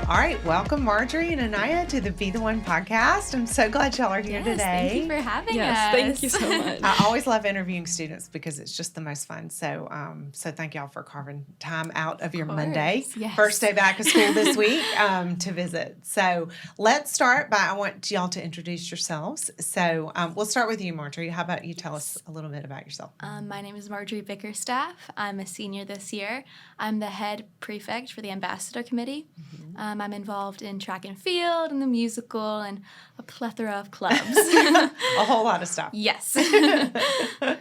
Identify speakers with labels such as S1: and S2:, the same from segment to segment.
S1: All right, welcome Marjorie and Anaya to the Be the One podcast. I'm so glad y'all are here today.
S2: Thank you for having us.
S3: Thank you so much.
S1: I always love interviewing students because it's just the most fun. So, so thank y'all for carving time out of your Monday, first day back of school this week, to visit. So let's start by, I want y'all to introduce yourselves. So we'll start with you, Marjorie. How about you tell us a little bit about yourself?
S2: My name is Marjorie Bickerstaff. I'm a senior this year. I'm the head prefect for the Ambassador Committee. Mm-hmm. I'm involved in track and field and the musical and a plethora of clubs.
S1: A whole lot of stuff.
S2: Yes.
S1: Okay,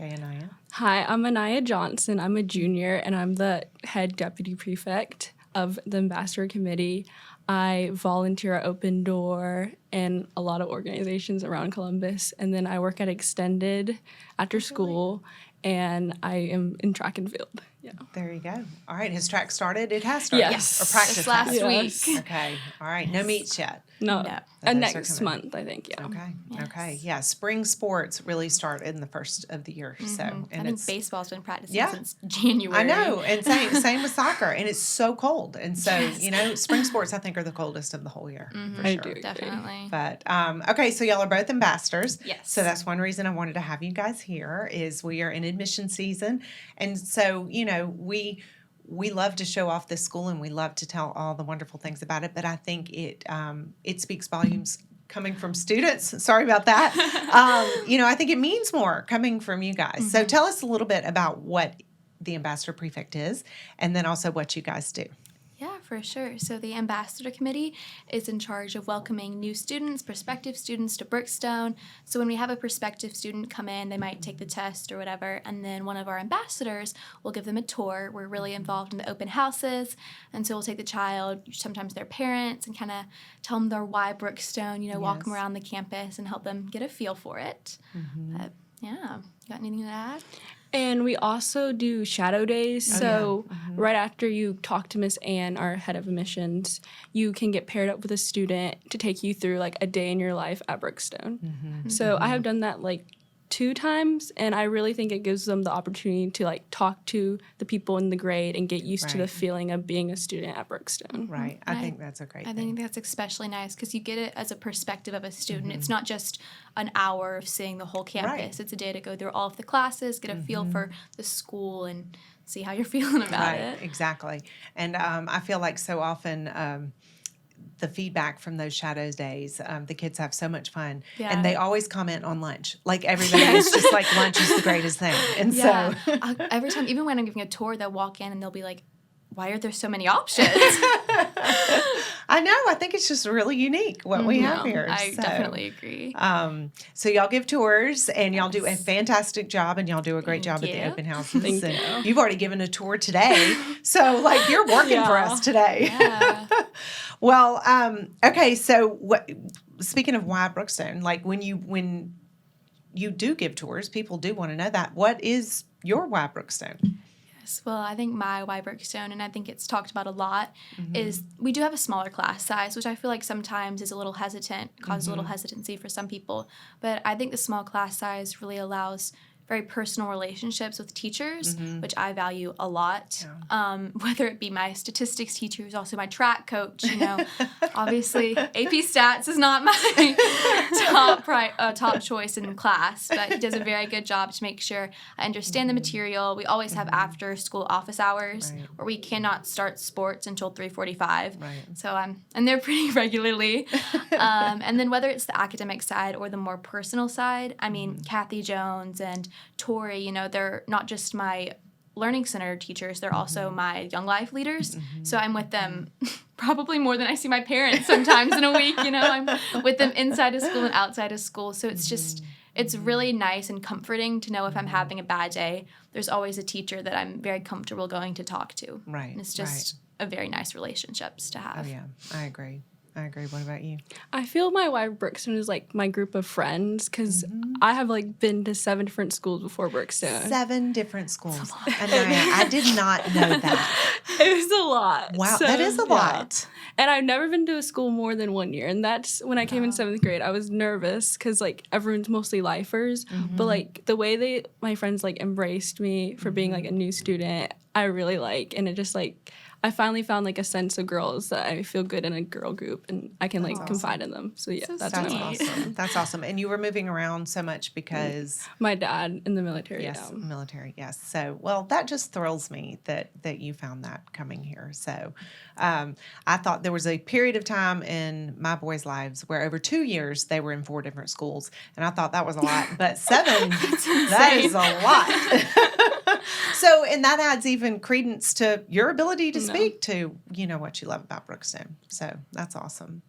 S1: Anaya.
S3: Hi, I'm Anaya Johnson. I'm a junior, and I'm the head deputy prefect of the Ambassador Committee. I volunteer at Open Door and a lot of organizations around Columbus, and then I work at Extended after school, and I am in track and field. Yeah.
S1: There you go. All right, has track started? It has started.
S3: Yes.
S1: Or practice
S2: this last week.
S1: Okay. All right. No meets yet.
S3: No.
S1: Those
S3: Next month, I think. Yeah.
S1: Okay.
S2: Yes.
S1: Okay. Yeah. Spring sports really start in the first of the year. So, and
S2: I think baseball's been practicing
S1: Yeah.
S2: since January.
S1: I know, and same with soccer, and it's so cold, and so spring sports I think are the coldest of the whole year for
S3: I
S1: sure.
S3: do agree.
S2: Definitely.
S1: But okay, so y'all are both ambassadors.
S2: Yes.
S1: So that's one reason I wanted to have you guys here is we are in admission season, and so we love to show off this school and we love to tell all the wonderful things about it, but I think it speaks volumes coming from students. Sorry about that. I think it means more coming from you guys. Mm-hmm. So tell us a little bit about what the Ambassador Prefect is and then also what you guys do.
S2: Yeah, for sure. So the Ambassador Committee is in charge of welcoming new students, prospective students to Brookstone. So when we have a prospective student come in, they might take the test or whatever, and then one of our ambassadors will give them a tour. We're really involved in the open houses, and so we'll take the child, sometimes their parents, and kind of tell them their why Brookstone, walk them around the campus and help them get a feel for it. Mm-hmm. Yeah. You got anything to add?
S3: And we also do shadow days. Right after you talk to Miss Ann, our head of admissions, you can get paired up with a student to take you through like a day in your life at Brookstone. Mm-hmm. So I have done that like 2 times, and I really think it gives them the opportunity to like talk to the people in the grade and get used to the feeling of being a student at Brookstone.
S1: Right. I think that's a great thing.
S2: I think that's especially nice because you get it as a perspective of a student. It's not just an hour of seeing the whole campus. Right. It's a day to go through all of the classes, get a feel for the school, and see how you're feeling about it.
S1: Exactly. And I feel like so often the feedback from those shadow days, the kids have so much fun. Yeah. And they always comment on lunch. Like everybody is just like, lunch is the greatest thing. And so
S2: every time, even when I'm giving a tour, they'll walk in and they'll be like, why are there so many options?
S1: I know. I think it's just really unique what we have here.
S2: I definitely agree.
S1: So y'all give tours, and y'all do a fantastic job, and y'all do a great job at the open houses.
S3: Thank you.
S1: You've already given a tour today, so like you're working for us today.
S2: Yeah.
S1: Well, okay. So speaking of why Brookstone, like when you do give tours, people do want to know that. What is your why Brookstone?
S2: Well, I think my why Brookstone, and I think it's talked about a lot, is we do have a smaller class size, which I feel like sometimes is a little causes a little hesitancy for some people. But I think the small class size really allows very personal relationships with teachers, which I value a lot. Yeah. Whether it be my statistics teacher, who's also my track coach, obviously AP Stats is not my top choice in class, but he does a very good job to make sure I understand the material. We always have after school office hours where we cannot start sports until 3:45. Right. So I'm there pretty regularly. And then whether it's the academic side or the more personal side, I mean, Kathy Jones and Tori, they're not just my Learning Center teachers, they're also my Young Life leaders. So I'm with them probably more than I see my parents sometimes in a week. I'm with them inside of school and outside of school. So it's just, it's really nice and comforting to know if I'm having a bad day, there's always a teacher that I'm very comfortable going to talk to. Right. And it's just a very nice relationships to have.
S1: Oh, yeah. I agree. What about you?
S3: I feel my why Brookstone is like my group of friends because I have like been to 7 different schools before Brookstone.
S1: 7 different schools. I did not know that.
S3: It was a lot.
S1: Wow, that is a lot.
S3: And I've never been to a school more than 1 year. And that's when I came in 7th grade. I was nervous because like everyone's mostly lifers. But like the way my friends like embraced me for being like a new student, I really like, and it just like I finally found like a sense of girls that I feel good in a girl group, and I can like confide in them. So yeah,
S2: So
S3: that's
S1: That's
S2: sweet.
S1: awesome. That's awesome. And you were moving around so much because
S3: my dad in the military.
S1: yes,
S3: Yeah.
S1: military. Yes. So, well, that just thrills me that you found that coming here. So, I thought there was a period of time in my boys' lives where over 2 years they were in 4 different schools, and I thought that was a lot. But 7, that is a lot. So, and that adds even credence to your ability to speak to what you love about Brookstone. So that's awesome.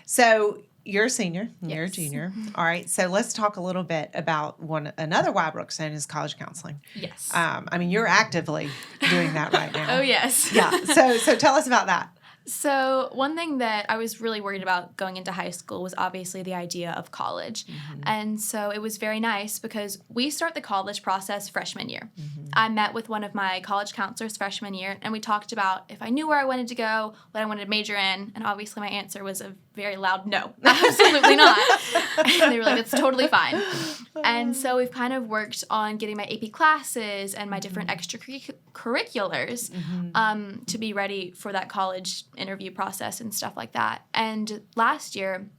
S1: So you're a senior, and you're a
S2: Yes.
S1: junior. All right. So let's talk a little bit about another why Brookstone is college counseling.
S2: Yes.
S1: I mean, you're actively doing that right now.
S2: Oh, yes.
S1: Yeah. So tell us about that.
S2: So one thing that I was really worried about going into high school was obviously the idea of college. And so it was very nice because we start the college process freshman year. I met with one of my college counselors freshman year, and we talked about if I knew where I wanted to go, what I wanted to major in, and obviously my answer was a very loud no. Absolutely not. And they were like, that's totally fine. And so we've kind of worked on getting my AP classes and my different extracurriculars to be ready for that college interview process and stuff like that. And last year,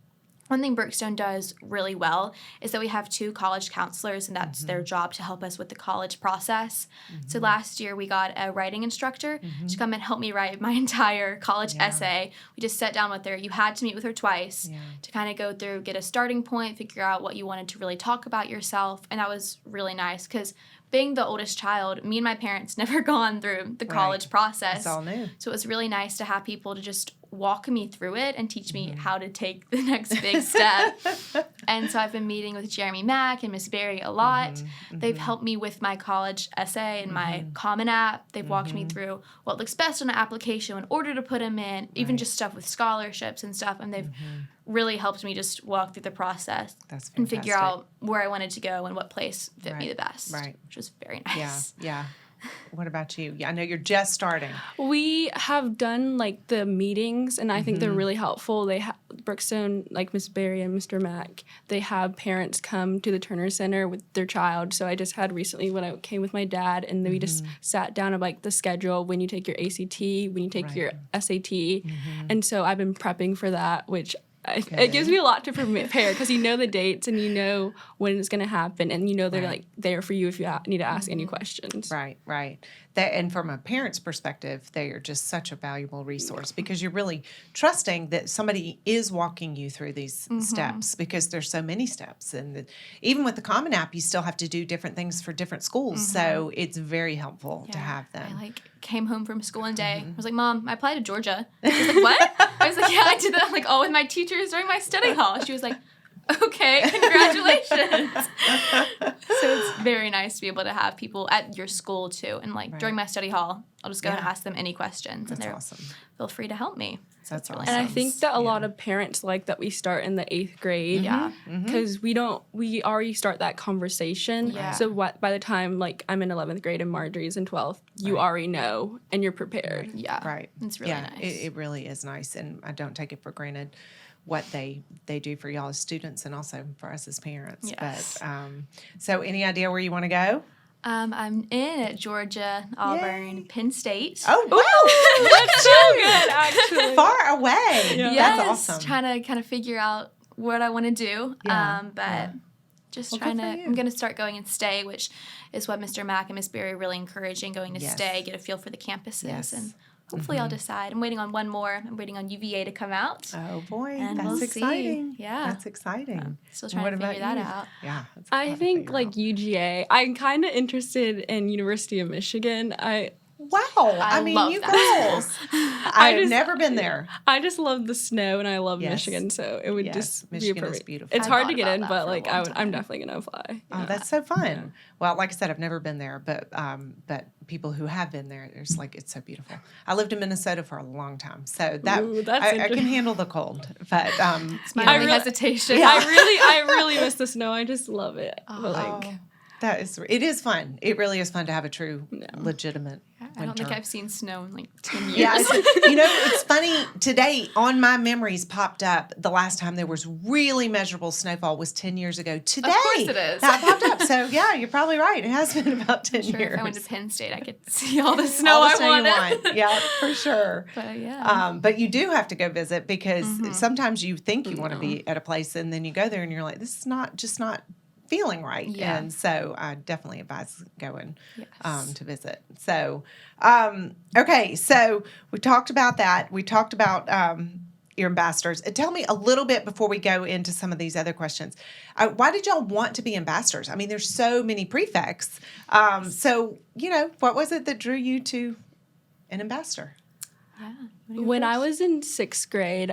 S2: one thing Brookstone does really well is that we have 2 college counselors, and that's their job to help us with the college process. So last year we got a writing instructor to come and help me write my entire college essay. We just sat down with her. You had to meet with her twice to kind of go through, get a starting point, figure out what you wanted to really talk about yourself. And that was really nice because being the oldest child, me and my parents never gone through the college process.
S1: It's all new.
S2: So it was really nice to have people to just walk me through it and teach me how to take the next big step. And so I've been meeting with Jeremy Mack and Miss Barry a lot. They've helped me with my college essay and my Common App. They've walked me through what looks best on an application, what order to put them in, even just stuff with scholarships and stuff. And they've really helped me just walk through the process and figure out where I wanted to go and what place fit me the best, which was very nice.
S1: Yeah. What about you? Yeah, I know you're just starting.
S3: We have done like the meetings, and I think they're really helpful. They Brookstone, like Miss Barry and Mr. Mack, they have parents come to the Turner Center with their child. So I just had recently when I came with my dad, and then we just sat down of like the schedule when you take your ACT, when you take your SAT, and so I've been prepping for that, which. It gives me a lot to prepare because you know the dates and you know when it's going to happen, and you know they're like there for you if you need to ask any questions.
S1: Right. And from a parent's perspective, they are just such a valuable resource because you're really trusting that somebody is walking you through these steps because there's so many steps. And even with the Common App, you still have to do different things for different schools. So it's very helpful to have them.
S2: I came home from school one day. I was like, Mom, I applied to Georgia. I was like, what? I was like, yeah, I did that. I'm like, with my teachers during my study hall. She was like, okay, congratulations. So it's very nice to be able to have people at your school too. And during my study hall, I'll just go and ask them any questions.
S1: That's
S2: and
S1: awesome.
S2: Feel free to help me.
S1: That's awesome.
S3: And I think that a lot of parents like that we start in the 8th grade.
S2: Yeah.
S3: Because we already start that conversation.
S2: Yeah.
S3: So by the time I'm in 11th grade and Marjorie's in 12th, you already know and you're prepared.
S2: Yeah.
S1: Right.
S2: It's really nice.
S1: It really is nice. And I don't take it for granted what they do for y'all as students and also for us as parents.
S2: Yes.
S1: But so any idea where you want to go?
S2: I'm in at Georgia, Auburn, Penn State.
S1: Oh, wow.
S3: That's so good, actually.
S1: Far away.
S3: Yeah.
S2: Yes,
S1: That's awesome.
S2: trying to kind of figure out what I want to do. Just trying to, I'm going to start going and stay, which is what Mr. Mack and Miss Barry really encouraging, going to stay, get a feel for the campuses, and hopefully I'll decide. I'm waiting on one more. I'm waiting on UVA to come out.
S1: Oh, boy.
S2: And
S1: That's
S2: we'll
S1: exciting.
S2: See. Yeah.
S1: That's exciting.
S2: Still trying to figure that out.
S1: Yeah.
S3: I think UGA, I'm kind of interested in University of Michigan.
S1: Wow. I mean,
S2: love
S1: you
S2: that.
S1: girls. I've never been there.
S3: I just love the snow and I love Michigan, so it would just
S1: Michigan
S3: be a perfect.
S1: is beautiful.
S3: It's
S2: I
S3: hard to
S2: thought
S3: get in,
S2: about
S3: but
S2: that for a long
S3: I'm definitely gonna apply.
S1: Oh, that's so fun. Well, like I said, I've never been there, but people who have been there, it's so beautiful. I lived in Minnesota for a long time, so that I can handle the cold. But
S2: It's my only hesitation.
S3: I really miss the snow. I just love it. But
S1: it is fun. It really is fun to have a true, legitimate
S2: I don't think I've seen snow in like 10 years.
S1: Yeah, it's funny. Today, on my memories popped up, the last time there was really measurable snowfall was 10 years ago. Today,
S2: Of course it is.
S1: that popped up. So, yeah, you're probably right. It has been about 10
S2: I'm sure
S1: years.
S2: if I went to Penn State, I could see all the snow
S1: All the
S2: I
S1: snow you
S2: wanted.
S1: want. Yeah, for sure.
S2: But yeah.
S1: But you do have to go visit because sometimes you think you want to be at a place and then you go there and you're like, this is not feeling right.
S2: Yeah.
S1: And so I definitely advise going
S2: Yes.
S1: to visit. So, okay, so we talked about that. We talked about your ambassadors. Tell me a little bit before we go into some of these other questions. Why did y'all want to be ambassadors? I mean, there's so many prefects. So, what was it that drew you to an ambassador?
S2: Yeah.
S3: When I was in 6th grade,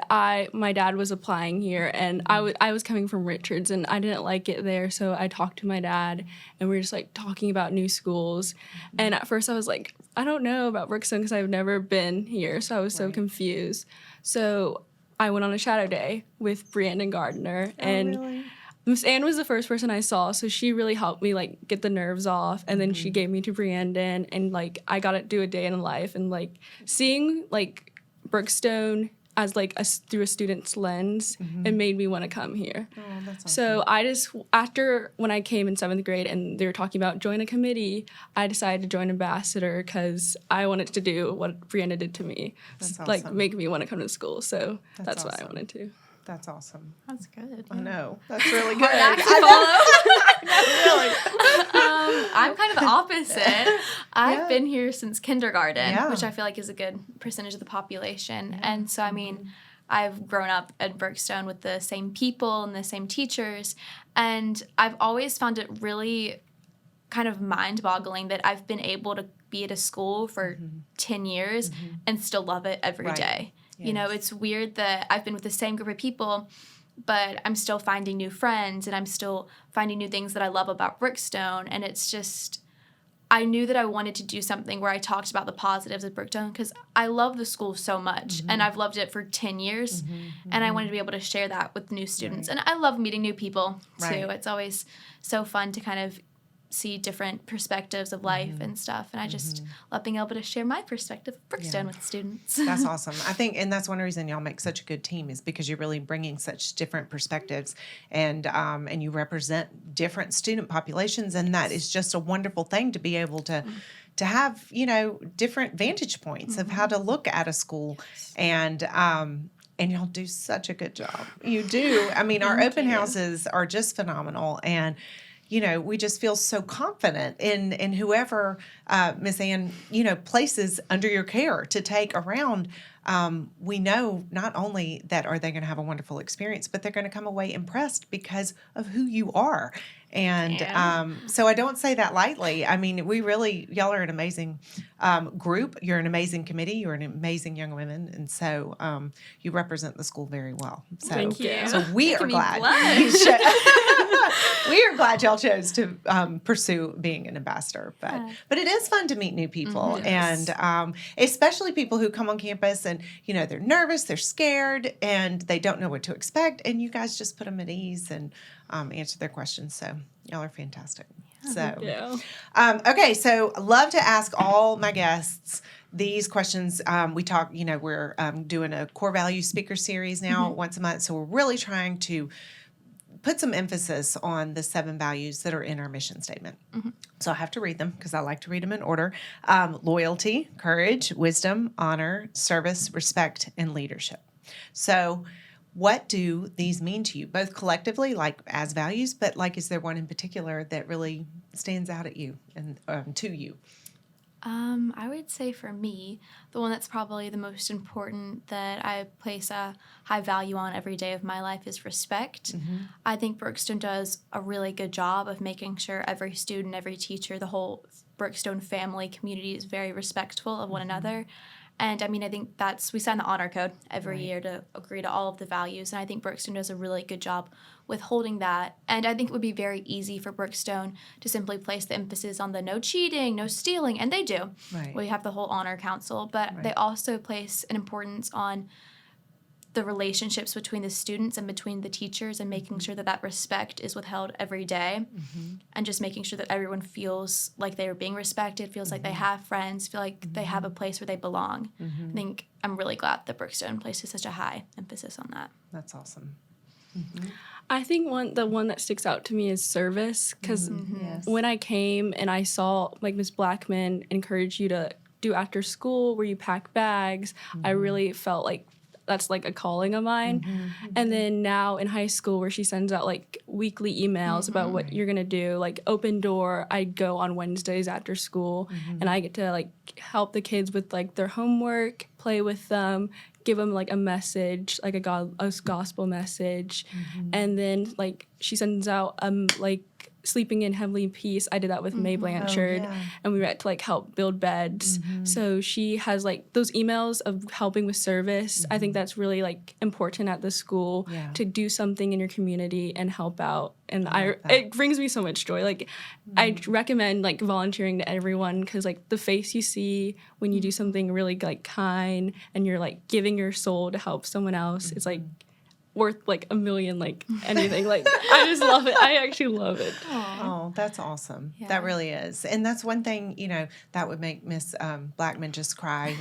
S3: my dad was applying here, and I was coming from Richards, and I didn't like it there, so I talked to my dad, and we were just like talking about new schools. And at first, I was like, I don't know about Brookstone because I've never been here, so I was so confused. So I went on a shadow day with Brandon Gardner, and
S1: Really?
S3: Miss Ann was the first person I saw, so she really helped me like get the nerves off, and then she gave me to Brandon, and like I got to do a day in life, and like seeing like Brookstone as like through a student's lens, it made me want to come here.
S1: Oh, that's awesome.
S3: So I just when I came in 7th grade and they were talking about join a committee, I decided to join ambassador because I wanted to do what Brianna did to me,
S1: That's
S3: like
S1: awesome.
S3: make me want to come to school. So that's what I
S1: awesome.
S3: wanted to.
S1: That's awesome.
S2: That's good.
S1: I know. That's really good.
S2: Hard act to follow. I'm kind of the opposite. I've been here since kindergarten, which I feel like is a good percentage of the population. And so, I mean, I've grown up at Brookstone with the same people and the same teachers. And I've always found it really kind of mind-boggling that I've been able to be at a school for 10 years and still love it every day.
S1: Yes.
S2: It's weird that I've been with the same group of people, but I'm still finding new friends and I'm still finding new things that I love about Brookstone. And it's just, I knew that I wanted to do something where I talked about the positives of Brookstone because I love the school so much and I've loved it for 10 years. And I wanted to be able to share that with new students. And I love meeting new people too.
S1: Right.
S2: It's always so fun to kind of see different perspectives of life and stuff. And I just love being able to share my perspective of Brookstone with students.
S1: That's awesome. I think, and that's one reason y'all make such a good team is because you're really bringing such different perspectives and you represent different student populations. And that is just a wonderful thing to be able to have, different vantage points of how to look at a school and y'all do such a good job. You do. I mean, our open houses are just phenomenal. And we just feel so confident in whoever Miss Ann, places under your care to take around. We know not only that are they going to have a wonderful experience, but they're going to come away impressed because of who you are. And so I don't say that lightly. I mean, y'all are an amazing group. You're an amazing committee. You're an amazing young women. And so you represent the school very well. So,
S3: Thank you.
S1: So we are
S2: me
S1: glad.
S2: blush.
S1: We are glad y'all chose to pursue being an ambassador. But it is fun to meet new people. And especially people who come on campus and, they're nervous, they're scared, and they don't know what to expect. And you guys just put them at ease and answer their questions. So y'all are fantastic. So, okay. So love to ask all my guests these questions. We talk, we're doing a core value speaker series now once a month. So we're really trying to put some emphasis on the 7 values that are in our mission statement. So I have to read them because I like to read them in order. Loyalty, courage, wisdom, honor, service, respect, and leadership. So what do these mean to you, both collectively, like as values, but like is there one in particular that really stands out at you and to you?
S2: I would say for me, the one that's probably the most important that I place a high value on every day of my life is respect. I think Brookstone does a really good job of making sure every student, every teacher, the whole Brookstone family community is very respectful of one another. And I mean, I think we sign the honor code every year to agree to all of the values. And I think Brookstone does a really good job with holding that. And I think it would be very easy for Brookstone to simply place the emphasis on the no cheating, no stealing. And they do.
S1: Right.
S2: We have the whole honor council. But they also place an importance on the relationships between the students and between the teachers, and making sure that that respect is withheld every day, and just making sure that everyone feels like they are being respected, feels like they have friends, feel like they have a place where they belong. I think I'm really glad that Brookstone places such a high emphasis on that.
S1: That's awesome.
S3: I think the one that sticks out to me is service, because
S1: Yes.
S3: when I came and I saw like Miss Blackman encourage you to do after school where you pack bags, I really felt like that's like a calling of mine. And then now in high school where she sends out like weekly emails about what you're gonna do, like Open Door, I go on Wednesdays after school and I get to like help the kids with like their homework, play with them, give them like a message, like a gospel message. And then like she sends out like Sleeping in Heavenly Peace. I did that with May Blanchard, and we got to like help build beds. So she has like those emails of helping with service. I think that's really like important at the school to do something in your community and help out. And it brings me so much joy. Like I recommend like volunteering to everyone, because like the face you see when you do something really like kind and you're like giving your soul to help someone else, it's like worth like a million, like anything. Like I just love it. I actually love it.
S1: Oh, that's awesome.
S2: Yeah.
S1: That really is. And that's one thing, that would make Miss Blackman just cry,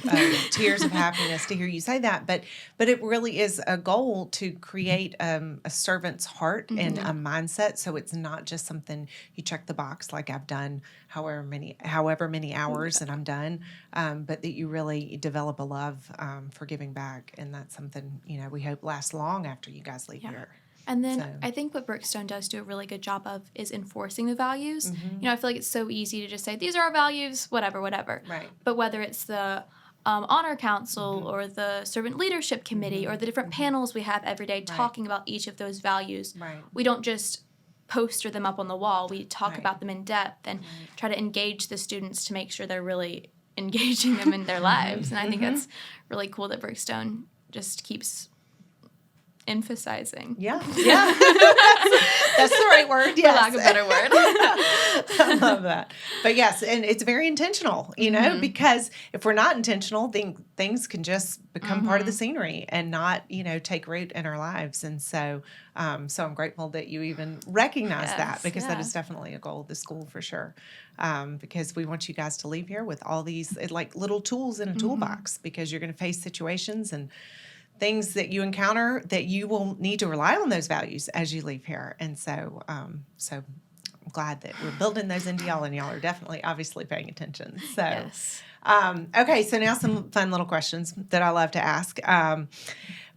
S1: tears of happiness to hear you say that. But it really is a goal to create a servant's heart and a mindset. So it's not just something you check the box like I've done however many hours and I'm done, but that you really develop a love for giving back. And that's something, we hope lasts long after you guys leave here.
S2: And then I think what Brookstone does do a really good job of is enforcing the values. I feel like it's so easy to just say, these are our values, whatever.
S1: Right.
S2: But whether it's the honor council or the servant leadership committee or the different panels we have every day talking about each of those values, we don't just poster them up on the wall. We talk about them in depth and try to engage the students to make sure they're really engaging them in their lives. And I think that's really cool that Brookstone just keeps emphasizing.
S1: Yeah. That's the right word. Yes.
S2: For lack of a better word.
S1: I love that. But yes, and it's very intentional, because if we're not intentional, then things can just become part of the scenery and not, take root in our lives. And so, so I'm grateful that you even recognize that, because that is definitely a goal of the school for sure. Because we want you guys to leave here with all these like little tools in a toolbox, because you're going to face situations and things that you encounter that you will need to rely on those values as you leave here. And so, so I'm glad that we're building those into y'all, and y'all are definitely obviously paying attention. So, okay. So now some fun little questions that I love to ask.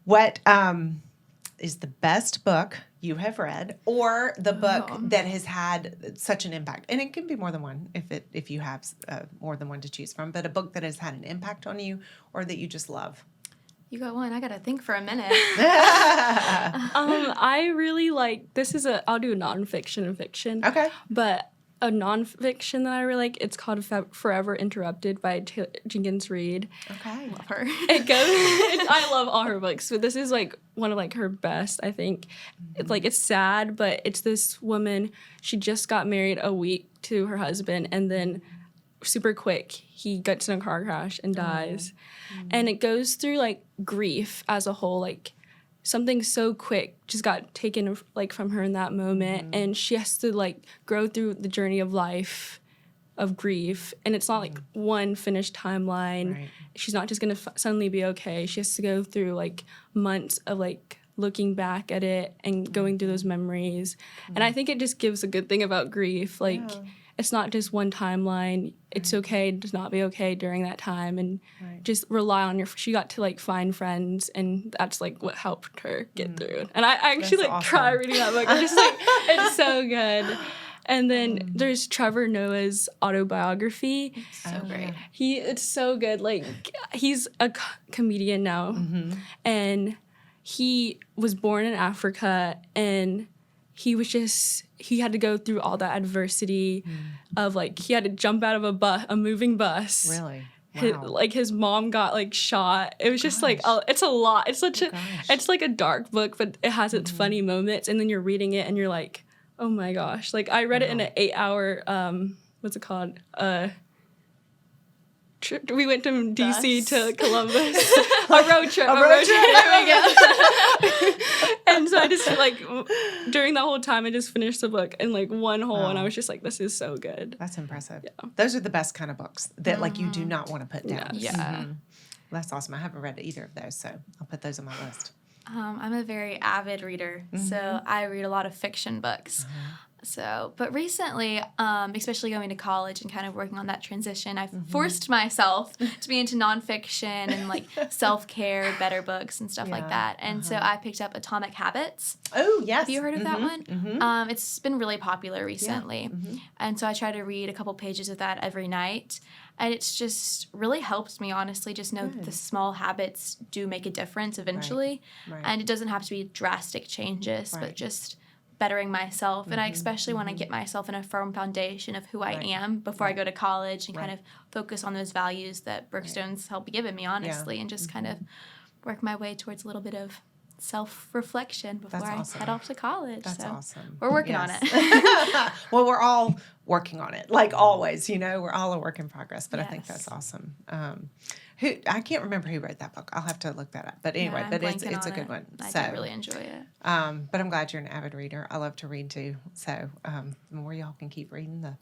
S1: What is the best book you have read, or the book that has had such an impact? And it can be more than one if you have more than one to choose from, but a book that has had an impact on you or that you just love.
S2: You got one. I got to think for a minute.
S3: I really like, I'll do nonfiction and fiction. Okay. But a nonfiction that I really like, it's called Forever Interrupted by Jenkins Reid.
S2: Okay. Love her.
S3: I love all her books, but this is like one of like her best, I think. It's like, it's sad, but it's this woman, she just got married a week to her husband, and then super quick he gets in a car crash and dies. And it goes through like grief as a whole, like something so quick just got taken like from her in that moment, and she has to like grow through the journey of life of grief, and it's not like one finished timeline. She's not just gonna suddenly be okay. She has to go through like months of like looking back at it and going through those memories. And I think it just gives a good thing about grief, like it's not just one timeline. It's okay to not be okay during that time, and just rely on she got to like find friends, and that's like what helped her get through. And I actually cry reading that book. It's just like, it's so good. And then there's Trevor Noah's autobiography.
S2: It's so great.
S3: It's so good. Like he's a comedian now, and he was born in Africa, and he had to go through all that adversity of like, he had to jump out of a moving bus.
S1: Really? Wow.
S3: His mom got like shot. It was just like, it's a lot. It's it's like a dark book, but it has its funny moments. And then you're reading it and you're like, oh my gosh. Like I read it in an 8-hour, what's it called? trip. We went from DC
S2: Bus.
S3: to Columbus. A road trip.
S1: A road trip.
S3: There we go. And so I just like during that whole time I just finished the book in like one whole, and I was just like, this is so good.
S1: That's impressive.
S3: Yeah.
S1: Those are the best kind of books that like you do not want to put down.
S3: Yes.
S2: Yeah.
S1: That's awesome. I haven't read either of those, so I'll put those on my list.
S2: I'm a very avid reader, so I read a lot of fiction books. So, but recently, especially going to college and kind of working on that transition, I've forced myself to be into nonfiction and like self-care, better books and stuff like that. And so I picked up Atomic Habits.
S1: Oh, yes.
S2: Have you heard of that one? It's been really popular recently. And so I try to read a couple pages of that every night. And it's just really helped me, honestly, just know that the small habits do make a difference eventually.
S1: Right.
S2: And it doesn't have to be drastic changes, but just bettering myself. And I especially want to get myself in a firm foundation of who I am before I go to college and kind of focus on those values that Brookstone's helped given me, honestly, and just kind of work my way towards a little bit of self-reflection before I head off to college.
S1: That's
S2: so
S1: awesome.
S2: We're working on it.
S1: Well, we're all working on it, like always, we're all a work in progress, but I think that's awesome. I can't remember who wrote that book. I'll have to look that up. But anyway, but it's a good one.
S2: I do really enjoy it.
S1: But I'm glad you're an avid reader. I love to read too. So the more y'all can keep reading, the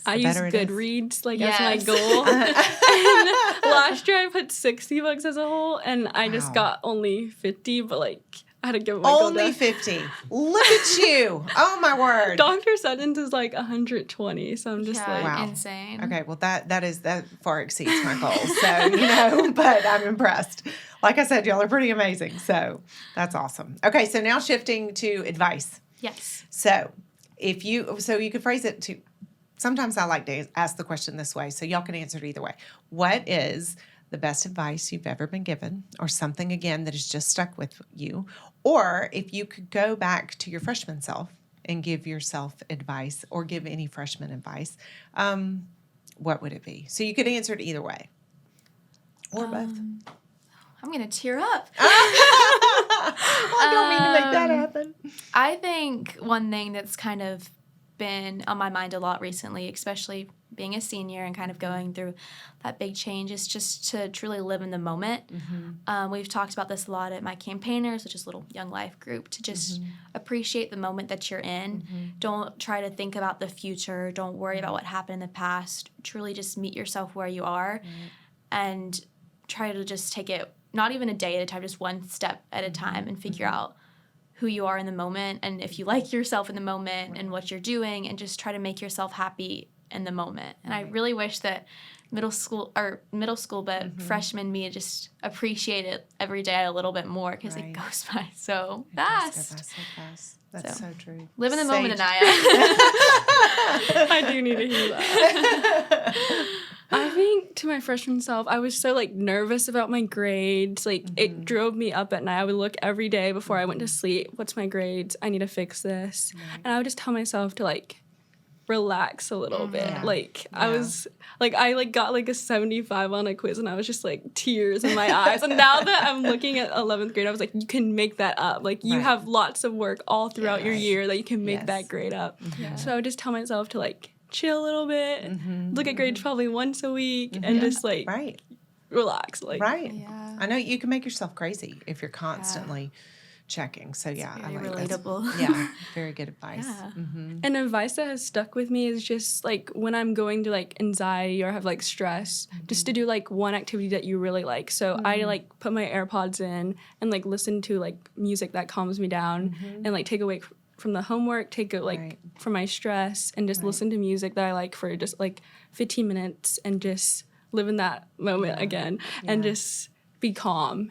S3: I use
S1: better it is.
S3: Goodreads as my goal. And last year I put 60 books as a whole, and I just got only 50, but like I had to give my goal
S1: Only
S3: down.
S1: 50. Look at you. Oh, my word.
S3: Dr. Sutton's is like 120, so I'm just like...
S1: Wow.
S2: Insane.
S1: Okay, well, that far exceeds my goals. So, but I'm impressed. Like I said, y'all are pretty amazing. So that's awesome. Okay, so now shifting to advice.
S2: Yes.
S1: So you could phrase it to, sometimes I like to ask the question this way, so y'all can answer it either way. What is the best advice you've ever been given, or something, again, that has just stuck with you? Or if you could go back to your freshman self and give yourself advice, or give any freshman advice, what would it be? So you could answer it either way, or both.
S2: I'm going to tear up.
S1: I don't mean to make that happen.
S2: I think one thing that's kind of been on my mind a lot recently, especially being a senior and kind of going through that big change, is just to truly live in the moment. We've talked about this a lot at my campaigners, which is a little young life group, to just appreciate the moment that you're in. Don't try to think about the future. Don't worry about what happened in the past. Truly just meet yourself where you are and try to just take it, not even a day at a time, just one step at a time, and figure out who you are in the moment, and if you like yourself in the moment and what you're doing, and just try to make yourself happy in the moment. And I really wish that middle school, but freshman me just appreciate it every day a little bit more, because it goes by so fast.
S1: That's so true.
S2: Live in the moment, Anaya.
S3: I do need to hear that. I think to my freshman self, I was so like nervous about my grades. Like it drove me up at night. I would look every day before I went to sleep. What's my grades? I need to fix this. And I would just tell myself to like relax a little bit. I was like, I like got like a 75 on a quiz, and I was just like tears in my eyes. And now that I'm looking at 11th grade, I was like, you can make that up. Like you have lots of work all throughout your year that you can make that grade up. So I would just tell myself to like chill a little bit, look at grades probably once a week, and just like relax. Like
S1: I know you can make yourself crazy if you're constantly checking. So I like
S2: relatable.
S1: Yeah, very good advice.
S3: And advice that has stuck with me is just like when I'm going to like anxiety or have like stress, just to do like one activity that you really like. So I like put my AirPods in and like listen to like music that calms me down, and like take away from the homework, take it like from my stress, and just listen to music that I like for just like 15 minutes, and just live in that moment again, and just be calm.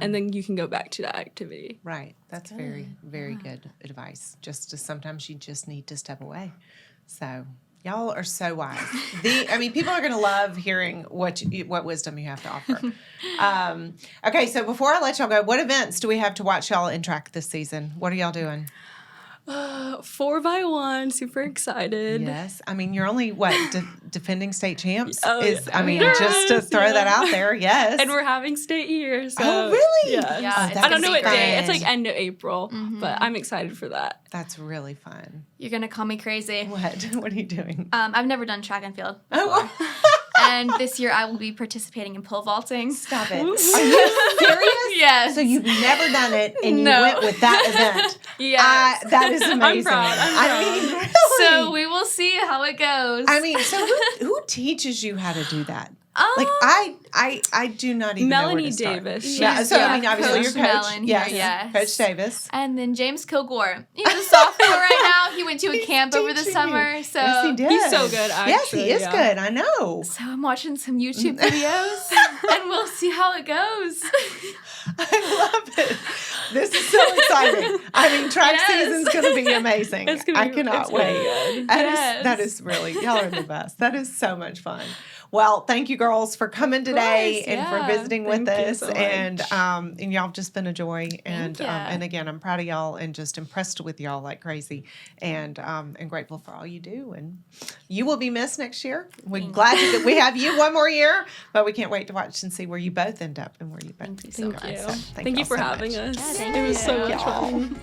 S3: And then you can go back to that activity.
S1: Right. That's very, very good advice. Sometimes you just need to step away. So y'all are so wise. People are going to love hearing what wisdom you have to offer. Okay, so before I let y'all go, what events do we have to watch y'all in track this season? What are y'all doing?
S3: 4x1, super excited.
S1: Yes. You're only, defending state champs? Just to
S3: Yes,
S1: throw that out there, yes.
S3: And we're having state year, so.
S1: Oh, really?
S3: Yes.
S2: Yeah,
S3: I don't know what day.
S1: fun.
S3: It's like end of April, but I'm excited for that.
S1: That's really fun.
S2: You're going to call me crazy.
S1: What? What are you doing?
S2: I've never done track and field before.
S1: Oh,
S2: And this year I will be participating in pole vaulting.
S1: Stop it. Are you serious?
S2: Yes.
S1: So you've never done it, and you
S2: No.
S1: went with that event.
S2: Yes.
S1: That is amazing.
S3: proud.
S1: I mean, really.
S2: So we will see how it goes.
S1: I mean, so who teaches you how to do that? Like I do not even know where
S3: Melanie
S1: to start.
S3: Davis.
S1: Yeah, so I mean, obviously
S2: Coach
S1: your coach,
S2: Mellon here,
S1: yes,
S2: yes.
S1: Coach Davis.
S2: And then James Kilgore. He's a sophomore right now. He went to a
S1: He's
S2: camp over the
S1: teaching
S2: summer.
S1: you.
S2: So
S1: Yes, he did.
S3: He's so good,
S1: Yes, he
S3: actually,
S1: is
S3: yeah.
S1: good. I know.
S2: So I'm watching some YouTube videos, and we'll see how it goes.
S1: I love it. This is so exciting. I mean, track
S2: Yes.
S1: season's going to be amazing.
S3: It's gonna
S1: I
S3: be-
S1: cannot
S3: it's gonna be
S1: wait.
S3: good.
S1: That is really, y'all are the best. That is so much fun. Well, thank you girls for coming today
S2: course,
S1: and for
S2: yeah.
S1: visiting with
S3: Thank you
S1: us.
S3: so
S1: And
S3: much.
S1: y'all have just been a joy. And
S2: ya.
S1: and again, I'm proud of y'all and just impressed with y'all like crazy. And grateful for all you do. And you will be missed next year. We're
S2: Thank
S1: glad that we have you one more year, but we can't wait to watch and see where you both end up and where you both
S2: Thank you
S1: go.
S2: so
S3: Thank
S2: much.
S3: you.
S1: So
S3: Thank you
S1: y'all
S3: for
S1: so
S3: having
S1: much.
S3: us.
S2: Yeah, thank
S3: It was so
S2: you.
S3: much fun.